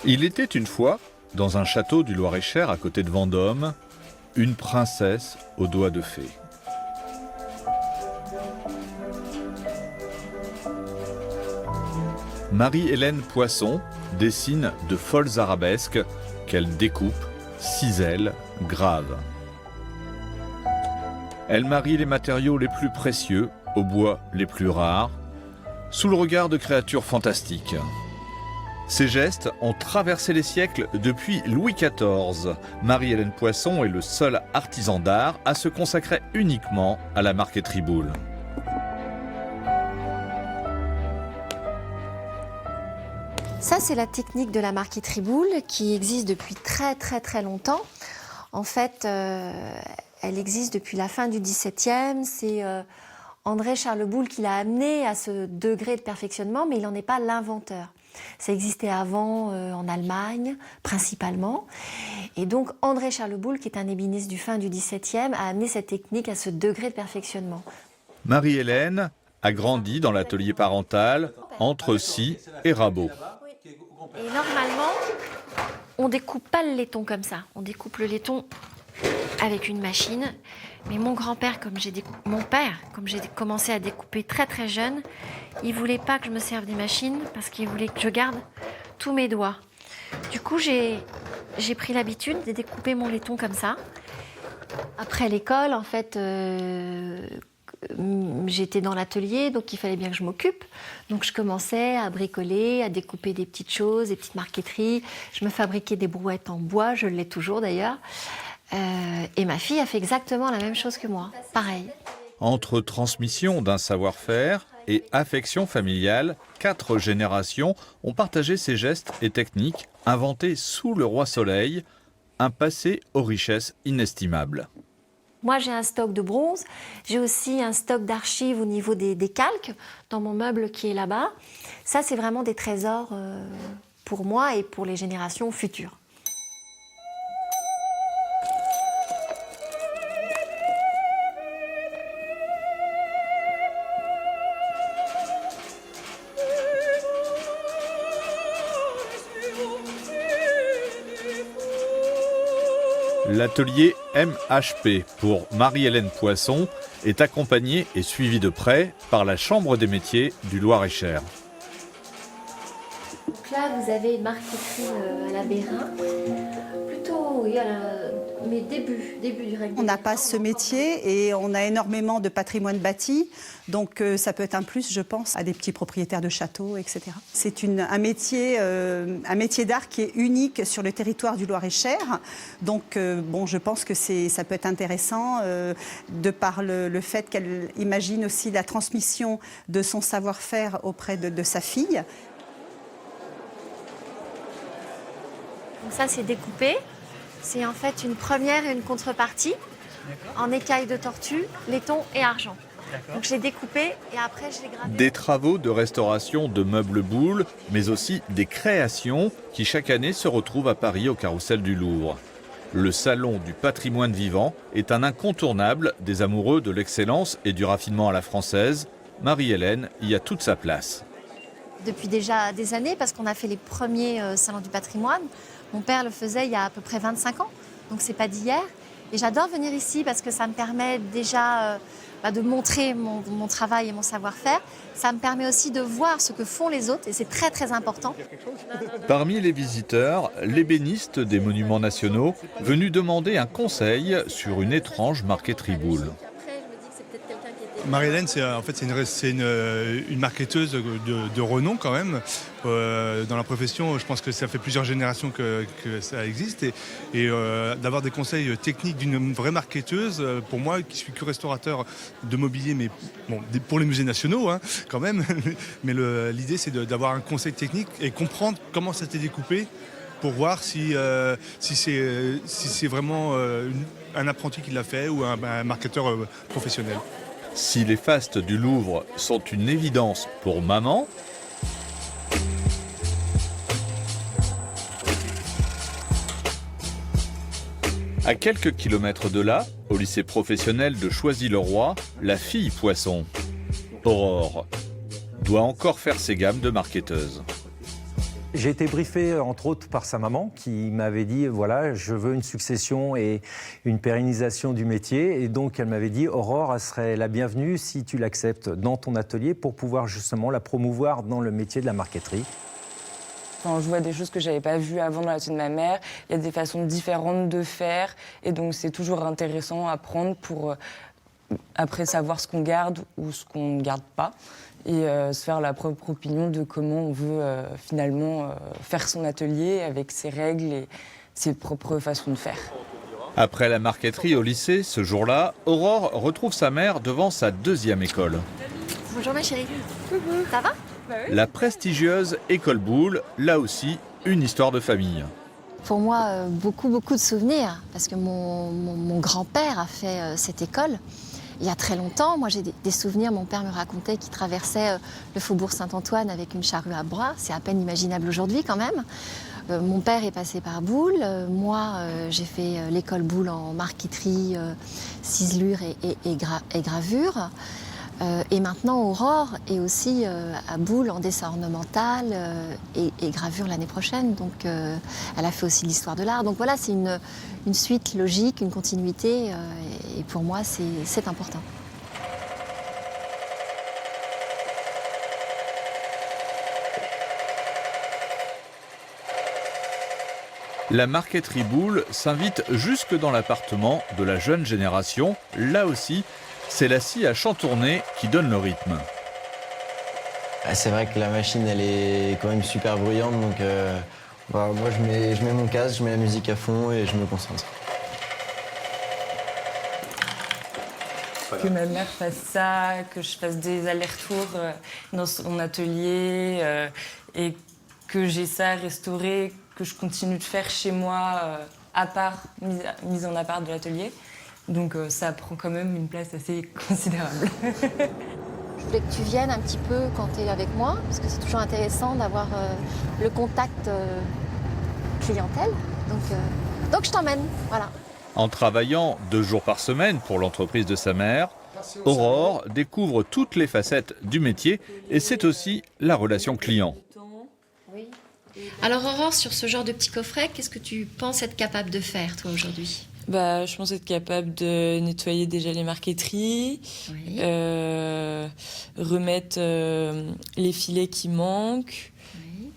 Il était une fois, dans un château du Loir-et-Cher à côté de Vendôme, une princesse aux doigts de fée. Marie-Hélène Poisson dessine de folles arabesques qu'elle découpe, cisèle, grave. Elle marie les matériaux les plus précieux aux bois les plus rares, sous le regard de créatures fantastiques. Ces gestes ont traversé les siècles depuis Louis XIV. Marie-Hélène Poisson est le seul artisan d'art à se consacrer uniquement à la marqueterie boule. Ça, c'est la technique de la marqueterie boule qui existe depuis très longtemps. En fait, elle existe depuis la fin du XVIIe. C'est André Charles Boulle qui l'a amené à ce degré de perfectionnement, mais il n'en est pas l'inventeur. Ça existait avant en Allemagne, principalement. Et donc, André Charles Boulle, qui est un ébéniste du fin du XVIIe, a amené cette technique à ce degré de perfectionnement. Marie-Hélène a grandi dans l'atelier parental entre scie et rabot. Et normalement, on découpe pas le laiton comme ça. On découpe le laiton avec une machine. Mais mon grand-père, mon père, comme j'ai commencé à découper très jeune, il voulait pas que je me serve des machines parce qu'il voulait que je garde tous mes doigts. Du coup, j'ai pris l'habitude de découper mon laiton comme ça. Après l'école, en fait, j'étais dans l'atelier, donc il fallait bien que je m'occupe. Donc je commençais à bricoler, à découper des petites choses, des petites marqueteries. Je me fabriquais des brouettes en bois, je l'ai toujours d'ailleurs. Et ma fille a fait exactement la même chose que moi, pareil. Entre transmission d'un savoir-faire et affection familiale, 4 générations ont partagé ces gestes et techniques inventés sous le roi Soleil, un passé aux richesses inestimables. Moi, j'ai un stock de bronze, j'ai aussi un stock d'archives au niveau des calques dans mon meuble qui est là-bas. Ça, c'est vraiment des trésors pour moi et pour les générations futures. L'atelier MHP pour Marie-Hélène Poisson est accompagné et suivi de près par la Chambre des métiers du Loir-et-Cher. Donc là, vous avez une marqueterie à la Bérin, plutôt oui, mais début du règne. On n'a pas ce métier et on a énormément de patrimoine bâti, donc ça peut être un plus, je pense, à des petits propriétaires de châteaux, etc. C'est un métier d'art qui est unique sur le territoire du Loir-et-Cher, donc bon, je pense que ça peut être intéressant de par le fait qu'elle imagine aussi la transmission de son savoir-faire auprès de sa fille. Donc ça, c'est découpé. C'est en fait une première et une contrepartie en écailles de tortue, laiton et argent. Donc je l'ai découpé et après je l'ai gravé. Des travaux de restauration de meubles boules, mais aussi des créations qui chaque année se retrouvent à Paris au Carrousel du Louvre. Le Salon du patrimoine vivant est un incontournable des amoureux de l'excellence et du raffinement à la française. Marie-Hélène y a toute sa place. Depuis déjà des années, parce qu'on a fait les premiers salons du patrimoine. Mon père le faisait il y a à peu près 25 ans, donc c'est pas d'hier. Et j'adore venir ici parce que ça me permet déjà de montrer mon travail et mon savoir-faire. Ça me permet aussi de voir ce que font les autres et c'est très important. Parmi les visiteurs, l'ébéniste des monuments nationaux, venu demander un conseil sur une étrange marqueterie boule. Marie-Hélène, c'est une marketeuse de renom quand même. Dans la profession, je pense que ça fait plusieurs générations que ça existe. Et d'avoir des conseils techniques d'une vraie marketeuse, pour moi, qui suis que restaurateur de mobilier, mais bon, pour les musées nationaux quand même. Mais l'idée, c'est d'avoir un conseil technique et comprendre comment ça a été découpé pour voir si c'est vraiment un apprenti qui l'a fait ou un marketeur professionnel. Si les fastes du Louvre sont une évidence pour maman, à quelques kilomètres de là, au lycée professionnel de Choisy-le-Roi, la fille Poisson, Aurore, doit encore faire ses gammes de marketteuse. J'ai été briefé, entre autres, par sa maman qui m'avait dit, voilà, je veux une succession et une pérennisation du métier. Et donc, elle m'avait dit, Aurore, elle serait la bienvenue si tu l'acceptes dans ton atelier pour pouvoir justement la promouvoir dans le métier de la marqueterie. Quand je vois des choses que je n'avais pas vues avant dans l'atelier de ma mère, il y a des façons différentes de faire. Et donc, c'est toujours intéressant à apprendre pour après savoir ce qu'on garde ou ce qu'on ne garde pas. Et se faire la propre opinion de comment on veut finalement faire son atelier avec ses règles et ses propres façons de faire. Après la marqueterie au lycée, ce jour-là, Aurore retrouve sa mère devant sa deuxième école. Bonjour ma chérie. Ça va? La prestigieuse École Boulle, là aussi, une histoire de famille. Pour moi, beaucoup de souvenirs, parce que mon grand-père a fait cette école. Il y a très longtemps, moi j'ai des souvenirs, mon père me racontait qu'il traversait le faubourg Saint-Antoine avec une charrue à bras, c'est à peine imaginable aujourd'hui quand même. Mon père est passé par Boulle, moi j'ai fait l'école Boulle en marqueterie, ciselure et gravure. Et maintenant Aurore est aussi à Boulle en dessin ornemental et gravure l'année prochaine, donc elle a fait aussi l'histoire de l'art. Donc voilà, c'est une suite logique, une continuité, et pour moi c'est important. La marqueterie Boulle s'invite jusque dans l'appartement de la jeune génération. Là aussi, c'est la scie à chantourner qui donne le rythme. C'est vrai que la machine, elle est quand même super bruyante, donc moi je mets mon casque, je mets la musique à fond et je me concentre. Que ma mère fasse ça, que je fasse des allers-retours dans son atelier et que j'ai ça restauré, que je continue de faire chez moi, à part, mise en appart de l'atelier. Donc ça prend quand même une place assez considérable. Je voulais que tu viennes un petit peu quand tu es avec moi, parce que c'est toujours intéressant d'avoir le contact clientèle. Donc je t'emmène, voilà. En travaillant 2 jours par semaine pour l'entreprise de sa mère, Aurore découvre toutes les facettes du métier et c'est aussi la relation client. Alors Aurore, sur ce genre de petit coffret, qu'est-ce que tu penses être capable de faire toi aujourd'hui? Je pense être capable de nettoyer déjà les marqueteries, Oui. remettre les filets qui manquent, Oui.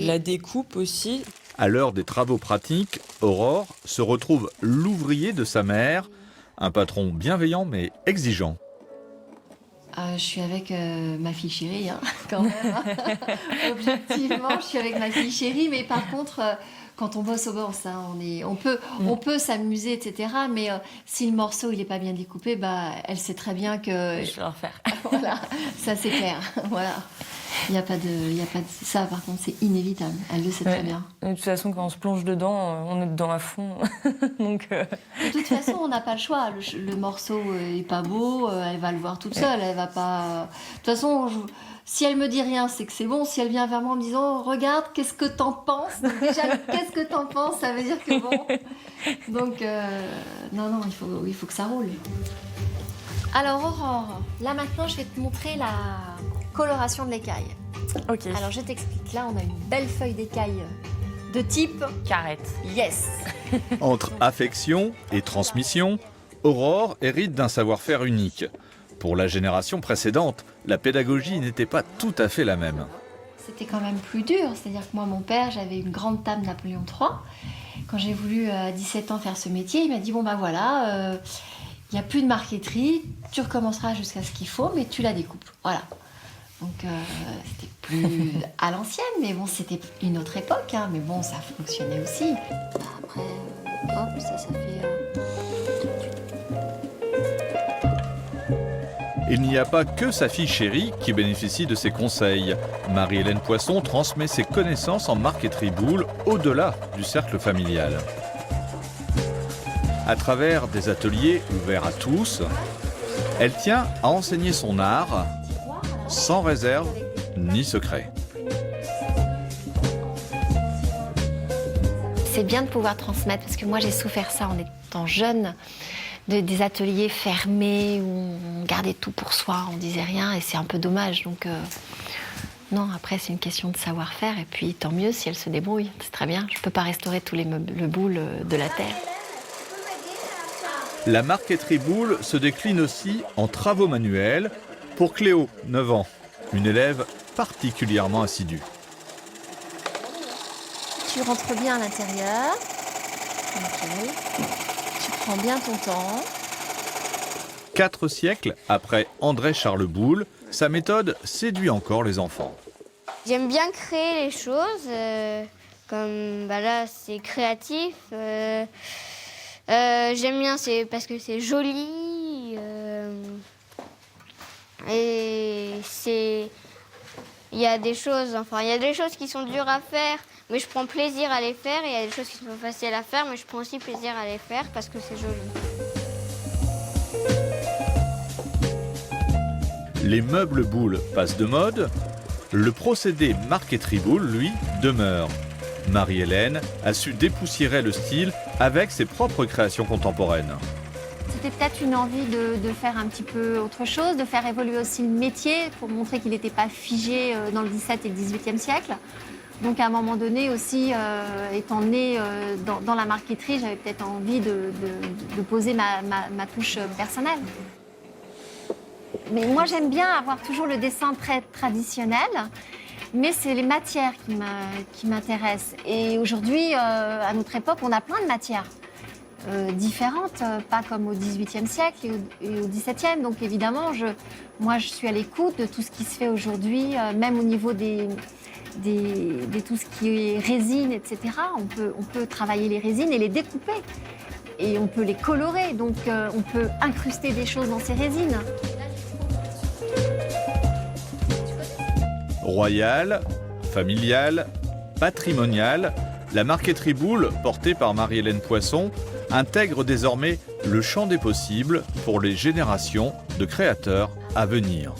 la découpe aussi. À l'heure des travaux pratiques, Aurore se retrouve l'ouvrier de sa mère, un patron bienveillant mais exigeant. Je suis avec ma fille chérie, hein, quand même. Hein. Objectivement, je suis avec ma fille chérie, mais par contre, quand on bosse au boss, hein, on peut s'amuser, etc. Mais si le morceau il est pas bien découpé, elle sait très bien que. Je vais en faire. Voilà, ça c'est clair. Voilà. Il n'y a pas de ça. Par contre, c'est inévitable. Elle le sait très bien. Et de toute façon, quand on se plonge dedans, on est dedans à fond. Donc. De toute façon, on n'a pas le choix. Le morceau est pas beau. Elle va le voir toute seule. Elle va pas. De toute façon, si elle me dit rien, c'est que c'est bon. Si elle vient vers moi en me disant regarde, qu'est-ce que t'en penses? Donc déjà, qu'est-ce que t'en penses? Ça veut dire que bon. Donc non, il faut que ça roule. Alors Aurore, là maintenant, je vais te montrer la coloration de l'écaille. Ok. Alors je t'explique. Là, on a une belle feuille d'écaille de type Carrette. Yes. Entre affection et transmission, Aurore hérite d'un savoir-faire unique. Pour la génération précédente, la pédagogie n'était pas tout à fait la même. C'était quand même plus dur. C'est-à-dire que moi, mon père, j'avais une grande table Napoléon III. Quand j'ai voulu à 17 ans faire ce métier, il m'a dit bon voilà, il n'y a plus de marqueterie, tu recommenceras jusqu'à ce qu'il faut, mais tu la découpes. Voilà. Donc c'était plus à l'ancienne, mais bon, c'était une autre époque, hein, mais bon, ça fonctionnait aussi. Après, hop, ça fait... Il n'y a pas que sa fille chérie qui bénéficie de ses conseils. Marie-Hélène Poisson transmet ses connaissances en marqueterie Boulle au-delà du cercle familial. À travers des ateliers ouverts à tous, elle tient à enseigner son art sans réserve ni secret. C'est bien de pouvoir transmettre, parce que moi j'ai souffert ça en étant jeune, des ateliers fermés où on gardait tout pour soi, on disait rien et c'est un peu dommage. Donc non, après c'est une question de savoir-faire et puis tant mieux si elle se débrouille, c'est très bien. Je ne peux pas restaurer tous les meubles boules de la terre. La marqueterie boule se décline aussi en travaux manuels pour Cléo, 9 ans, une élève particulièrement assidue. Tu rentres bien à l'intérieur. Okay. Tu prends bien ton temps. 4 siècles après André-Charles Boulle, sa méthode séduit encore les enfants. J'aime bien créer les choses, comme là c'est créatif. J'aime bien parce que c'est joli et il y a des choses qui sont dures à faire, mais je prends plaisir à les faire, et il y a des choses qui sont faciles à faire, mais je prends aussi plaisir à les faire parce que c'est joli. Les meubles boules passent de mode, le procédé marqueterie boule, lui, demeure. Marie-Hélène a su dépoussiérer le style avec ses propres créations contemporaines. C'était peut-être une envie de faire un petit peu autre chose, de faire évoluer aussi le métier pour montrer qu'il n'était pas figé dans le XVIIe et le XVIIIe siècle. Donc à un moment donné aussi, étant née dans la marqueterie, j'avais peut-être envie de poser ma touche personnelle. Mais moi j'aime bien avoir toujours le dessin très traditionnel, mais c'est les matières qui m'intéressent. Et aujourd'hui, à notre époque, on a plein de matières différentes, pas comme au XVIIIe siècle et au XVIIe. Donc évidemment, moi je suis à l'écoute de tout ce qui se fait aujourd'hui, même au niveau de tout ce qui est résine, etc. On peut travailler les résines et les découper. Et on peut les colorer, donc on peut incruster des choses dans ces résines. Royale, familiale, patrimoniale, la marqueterie boule, portée par Marie-Hélène Poisson, intègre désormais le champ des possibles pour les générations de créateurs à venir.